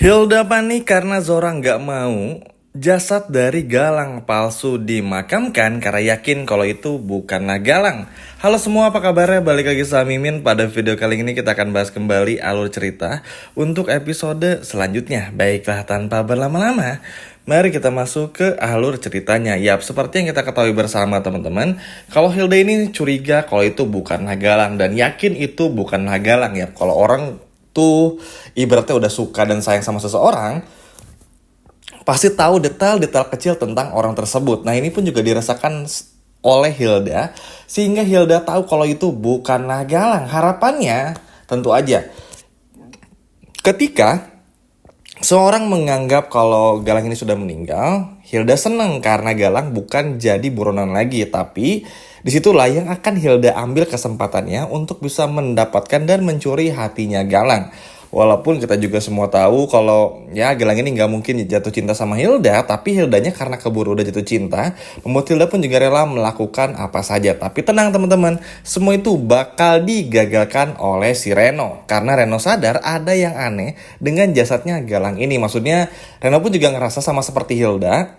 Hilda panik karena Zora nggak mau jasad dari Galang palsu dimakamkan karena yakin kalau itu bukanlah Galang. Halo semua, apa kabarnya? Balik lagi sama Mimin. Pada video kali ini kita akan bahas kembali alur cerita untuk episode selanjutnya. Baiklah, tanpa berlama-lama, mari kita masuk ke alur ceritanya. Yap, seperti yang kita ketahui bersama teman-teman, kalau Hilda ini curiga kalau itu bukanlah Galang dan yakin itu bukanlah Galang. Yap, kalau orang tuh ibaratnya udah suka dan sayang sama seseorang, pasti tahu detail-detail kecil tentang orang tersebut. Nah, ini pun juga dirasakan oleh Hilda, sehingga Hilda tahu kalau itu bukanlah Galang. Harapannya tentu aja ketika seorang menganggap kalau Galang ini sudah meninggal, Hilda senang karena Galang bukan jadi buronan lagi, tapi disitulah yang akan Hilda ambil kesempatannya untuk bisa mendapatkan dan mencuri hatinya Galang. Walaupun kita juga semua tahu kalau ya Galang ini nggak mungkin jatuh cinta sama Hilda, tapi Hildanya karena keburu udah jatuh cinta, membuat Hilda pun juga rela melakukan apa saja. Tapi tenang teman-teman, semua itu bakal digagalkan oleh si Reno. Karena Reno sadar ada yang aneh dengan jasadnya Galang ini. Maksudnya Reno pun juga ngerasa sama seperti Hilda,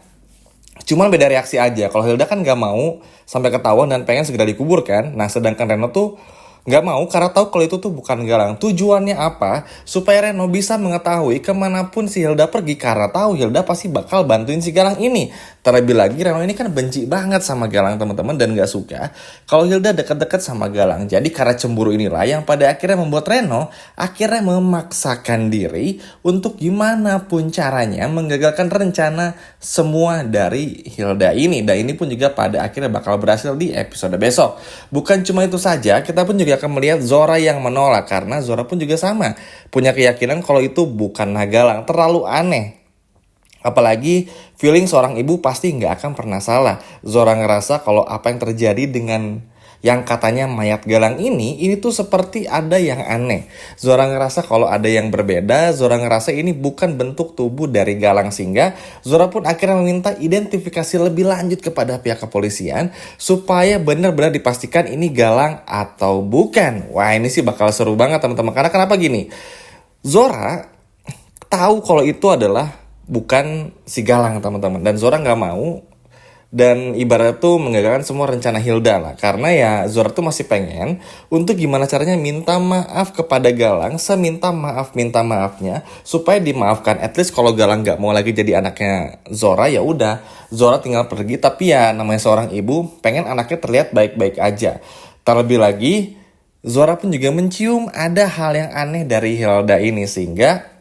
cuman beda reaksi aja. Kalau Hilda kan gak mau sampai ketahuan dan pengen segera dikuburkan. Nah, sedangkan Reno tuh gak mau karena tahu kalau itu tuh bukan Galang. Tujuannya apa? Supaya Reno bisa mengetahui kemanapun si Hilda pergi, karena tahu Hilda pasti bakal bantuin si Galang ini. Terlebih lagi Reno ini kan benci banget sama Galang teman-teman, dan gak suka kalau Hilda dekat-dekat sama Galang. Jadi karena cemburu inilah yang pada akhirnya membuat Reno akhirnya memaksakan diri untuk gimana pun caranya menggagalkan rencana semua dari Hilda ini. Dan ini pun juga pada akhirnya bakal berhasil di episode besok. Bukan cuma itu saja, kita pun juga akan melihat Zora yang menolak, karena Zora pun juga sama punya keyakinan kalau itu bukanlah Galang. Terlalu aneh. Apalagi feeling seorang ibu pasti nggak akan pernah salah. Zora ngerasa kalau apa yang terjadi dengan yang katanya mayat Galang ini tuh seperti ada yang aneh. Zora ngerasa kalau ada yang berbeda. Zora ngerasa ini bukan bentuk tubuh dari Galang, sehingga Zora pun akhirnya meminta identifikasi lebih lanjut kepada pihak kepolisian supaya benar-benar dipastikan ini Galang atau bukan. Wah, ini sih bakal seru banget teman-teman. Karena kenapa gini? Zora tahu kalau itu adalah bukan si Galang teman-teman, dan Zora nggak mau dan ibarat tuh menggagalkan semua rencana Hilda lah. Karena ya Zora tuh masih pengen untuk gimana caranya minta maaf kepada Galang seminta minta maafnya supaya dimaafkan. At least kalau Galang nggak mau lagi jadi anaknya Zora, ya udah Zora tinggal pergi. Tapi ya namanya seorang ibu pengen anaknya terlihat baik-baik aja. Terlebih lagi Zora pun juga mencium ada hal yang aneh dari Hilda ini, sehingga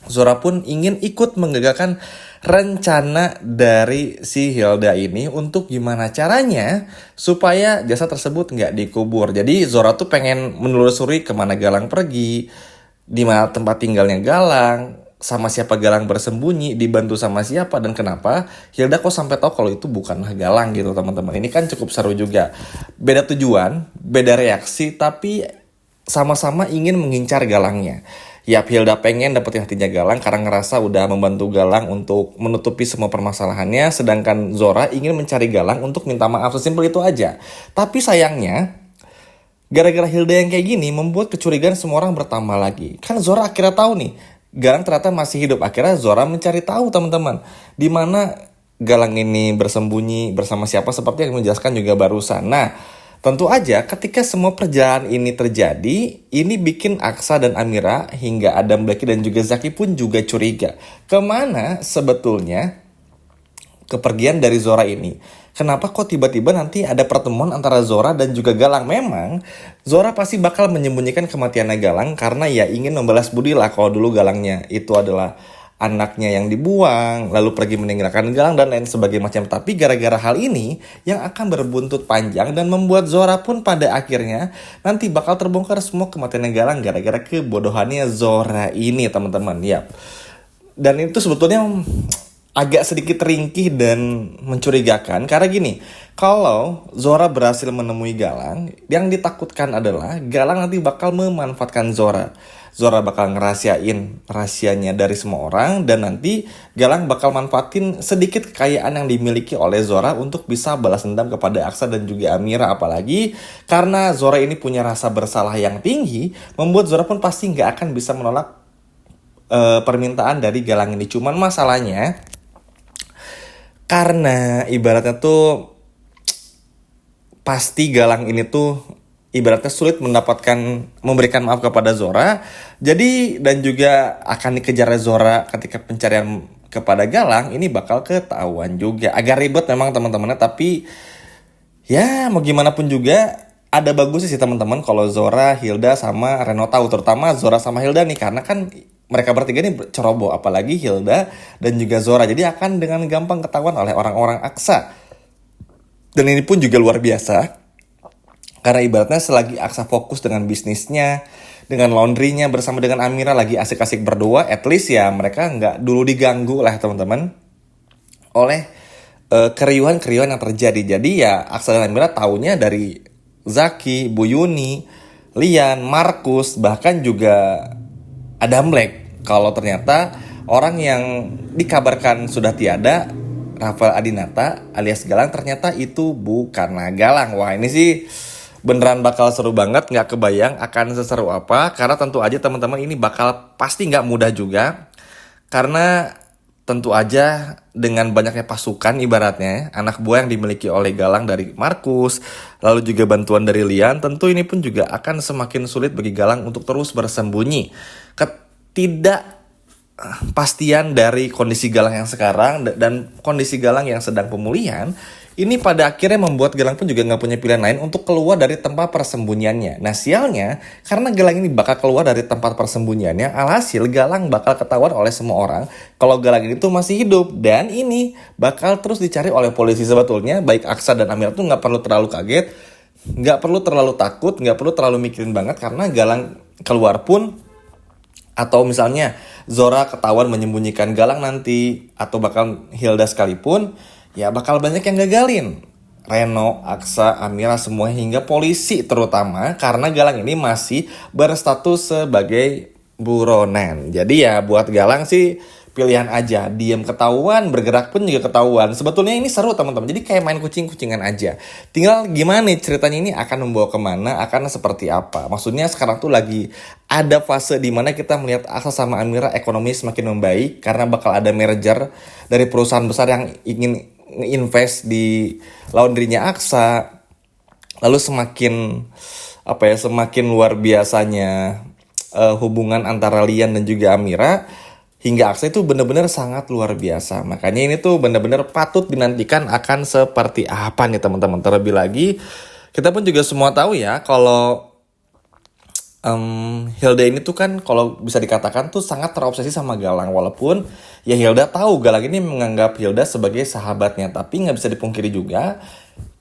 Zora pun ingin ikut menggagalkan rencana dari si Hilda ini untuk gimana caranya supaya jasad tersebut nggak dikubur. Jadi Zora tuh pengen menelusuri kemana Galang pergi, di mana tempat tinggalnya Galang, sama siapa Galang bersembunyi, dibantu sama siapa, dan kenapa Hilda kok sampai tahu kalau itu bukanlah Galang gitu teman-teman. Ini kan cukup seru juga. Beda tujuan, beda reaksi, tapi sama-sama ingin mengincar Galangnya. Yap, Hilda pengen dapetin hatinya Galang karena ngerasa udah membantu Galang untuk menutupi semua permasalahannya. Sedangkan Zora ingin mencari Galang untuk minta maaf, sesimpel itu aja. Tapi sayangnya, gara-gara Hilda yang kayak gini membuat kecurigaan semua orang bertambah lagi. Kan Zora akhirnya tahu nih, Galang ternyata masih hidup. Akhirnya Zora mencari tahu teman-teman, di mana Galang ini bersembunyi bersama siapa, seperti yang menjelaskan juga barusan. Nah, tentu aja ketika semua perjalanan ini terjadi, ini bikin Aksa dan Amira hingga Adam, Blacky dan juga Zaki pun juga curiga. Kemana sebetulnya kepergian dari Zora ini? Kenapa kok tiba-tiba nanti ada pertemuan antara Zora dan juga Galang? Memang Zora pasti bakal menyembunyikan kematiannya Galang karena ya ingin membalas budi lah kalau dulu Galangnya itu adalah anaknya yang dibuang, lalu pergi meninggalkan Galang dan lain sebagainya macam. Tapi gara-gara hal ini yang akan berbuntut panjang dan membuat Zora pun pada akhirnya nanti bakal terbongkar semua kematian Galang gara-gara kebodohannya Zora ini teman-teman. Yap. Dan itu sebetulnya agak sedikit ringkih dan mencurigakan karena gini, kalau Zora berhasil menemui Galang, yang ditakutkan adalah Galang nanti bakal memanfaatkan Zora. Zora bakal ngerahasiain rahasianya dari semua orang, dan nanti Galang bakal manfaatin sedikit kekayaan yang dimiliki oleh Zora untuk bisa balas dendam kepada Aksa dan juga Amira. Apalagi karena Zora ini punya rasa bersalah yang tinggi, membuat Zora pun pasti nggak akan bisa menolak permintaan dari Galang ini. Cuman masalahnya karena ibaratnya tuh pasti Galang ini tuh ibaratnya sulit memberikan maaf kepada Zora. Jadi dan juga akan dikejar Zora ketika pencarian kepada Galang ini bakal ketahuan juga. Agak ribet memang teman-temannya, tapi ya mau gimana pun juga ada bagusnya sih teman-teman kalau Zora, Hilda sama Reno tahu, terutama Zora sama Hilda nih karena kan mereka bertiga nih ceroboh, apalagi Hilda dan juga Zora. Jadi akan dengan gampang ketahuan oleh orang-orang Aksa. Dan ini pun juga luar biasa karena ibaratnya selagi Aksa fokus dengan bisnisnya, dengan laundrynya bersama dengan Amira lagi asik-asik berdua, at least ya mereka nggak dulu diganggu lah teman-teman oleh keriuhan-keriuhan yang terjadi. Jadi ya Aksa dan Amira taunya dari Zaki, Bu Yuni, Lian, Markus, bahkan juga Adam Black. Kalau ternyata orang yang dikabarkan sudah tiada, Rafael Adinata alias Galang, ternyata itu bukanlah Galang. Wah ini sih beneran bakal seru banget, nggak kebayang akan seseru apa. Karena tentu aja teman-teman ini bakal pasti nggak mudah juga. Karena tentu aja dengan banyaknya pasukan ibaratnya, anak buah yang dimiliki oleh Galang dari Markus, lalu juga bantuan dari Lian, tentu ini pun juga akan semakin sulit bagi Galang untuk terus bersembunyi. Ketidakpastian dari kondisi Galang yang sekarang dan kondisi Galang yang sedang pemulihan, ini pada akhirnya membuat Galang pun juga nggak punya pilihan lain untuk keluar dari tempat persembunyiannya. Nah sialnya, karena Galang ini bakal keluar dari tempat persembunyiannya, alhasil Galang bakal ketahuan oleh semua orang kalau Galang ini tuh masih hidup. Dan ini bakal terus dicari oleh polisi. Sebetulnya baik Aksa dan Amira tuh nggak perlu terlalu kaget, nggak perlu terlalu takut, nggak perlu terlalu mikirin banget. Karena Galang keluar pun, atau misalnya Zora ketahuan menyembunyikan Galang nanti, atau bahkan Hilda sekalipun, ya bakal banyak yang gagalin. Reno, Aksa, Amira, semua hingga polisi terutama, karena Galang ini masih berstatus sebagai buronan. Jadi ya buat Galang sih pilihan aja, diam ketahuan, bergerak pun juga ketahuan. Sebetulnya ini seru teman-teman, jadi kayak main kucing-kucingan aja. Tinggal gimana nih ceritanya ini akan membawa kemana, akan seperti apa. Maksudnya sekarang tuh lagi ada fase dimana kita melihat Aksa sama Amira ekonomi semakin membaik, karena bakal ada merger dari perusahaan besar yang ingin invest di laundrynya Aksa. Lalu semakin luar biasanya hubungan antara Lian dan juga Amira hingga Aksa itu benar-benar sangat luar biasa. Makanya ini tuh benar-benar patut dinantikan akan seperti apa nih teman-teman. Terlebih lagi kita pun juga semua tahu ya kalau Hilda ini tuh kan kalau bisa dikatakan tuh sangat terobsesi sama Galang. Walaupun ya Hilda tahu Galang ini menganggap Hilda sebagai sahabatnya, tapi nggak bisa dipungkiri juga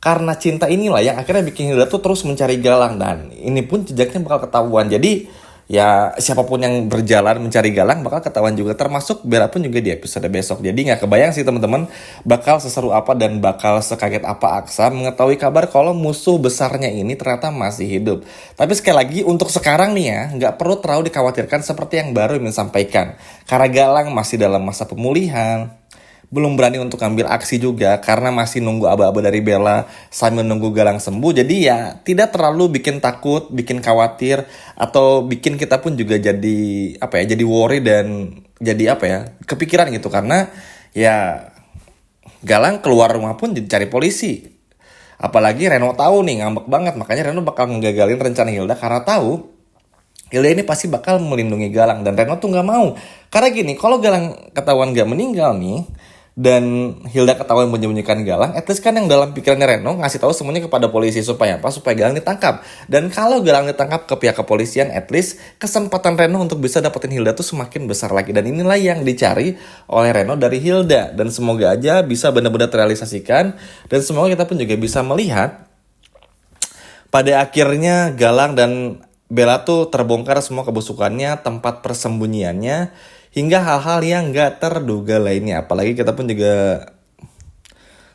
karena cinta inilah yang akhirnya bikin Hilda tuh terus mencari Galang. Dan ini pun jejaknya bakal ketahuan. Jadi ya siapapun yang berjalan mencari Galang bakal ketahuan juga, termasuk Bella pun juga di episode besok. Jadi nggak kebayang sih teman-teman bakal seseru apa dan bakal sekaget apa Aksa mengetahui kabar kalau musuh besarnya ini ternyata masih hidup. Tapi sekali lagi untuk sekarang nih ya, nggak perlu terlalu dikhawatirkan seperti yang baru Min sampaikan, karena Galang masih dalam masa pemulihan, belum berani untuk ambil aksi juga karena masih nunggu aba-aba dari Bella sambil nunggu Galang sembuh. Jadi ya tidak terlalu bikin takut, bikin khawatir, atau bikin kita pun juga jadi jadi worry dan jadi kepikiran gitu. Karena ya Galang keluar rumah pun dicari polisi. Apalagi Reno tahu nih, ngambek banget. Makanya Reno bakal ngegagalin rencana Hilda karena tahu Hilda ini pasti bakal melindungi Galang. Dan Reno tuh gak mau. Karena gini, kalau Galang ketahuan gak meninggal nih, dan Hilda ketahuan menyembunyikan Galang, at least kan yang dalam pikirannya Reno ngasih tahu semuanya kepada polisi supaya apa? Supaya Galang ditangkap. Dan kalau Galang ditangkap ke pihak kepolisian, at least kesempatan Reno untuk bisa dapetin Hilda tuh semakin besar lagi. Dan inilah yang dicari oleh Reno dari Hilda. Dan semoga aja bisa benar-benar terrealisasikan. Dan semoga kita pun juga bisa melihat pada akhirnya Galang dan Bella tuh terbongkar semua kebusukannya, tempat persembunyiannya, hingga hal-hal yang gak terduga lainnya. Apalagi kita pun juga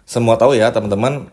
semua tahu ya teman-teman,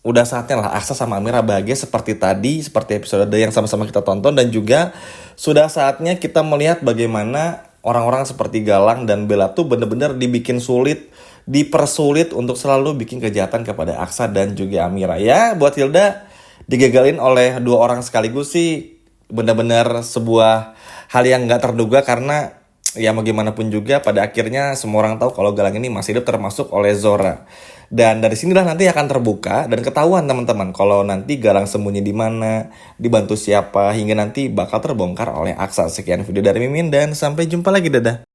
udah saatnya lah Aksa sama Amira bahagia seperti tadi, seperti episode yang sama-sama kita tonton. Dan juga sudah saatnya kita melihat bagaimana orang-orang seperti Galang dan Bella tuh bener-bener dibikin sulit, dipersulit untuk selalu bikin kejahatan kepada Aksa dan juga Amira. Ya buat Hilda digagalin oleh dua orang sekaligus sih bener-bener sebuah hal yang gak terduga, karena ya mau gimana pun juga pada akhirnya semua orang tahu kalau Galang ini masih hidup termasuk oleh Zora. Dan dari sinilah nanti akan terbuka dan ketahuan teman-teman kalau nanti Galang sembunyi di mana, dibantu siapa, hingga nanti bakal terbongkar oleh Aksa. Sekian video dari Mimin dan sampai jumpa lagi, dadah.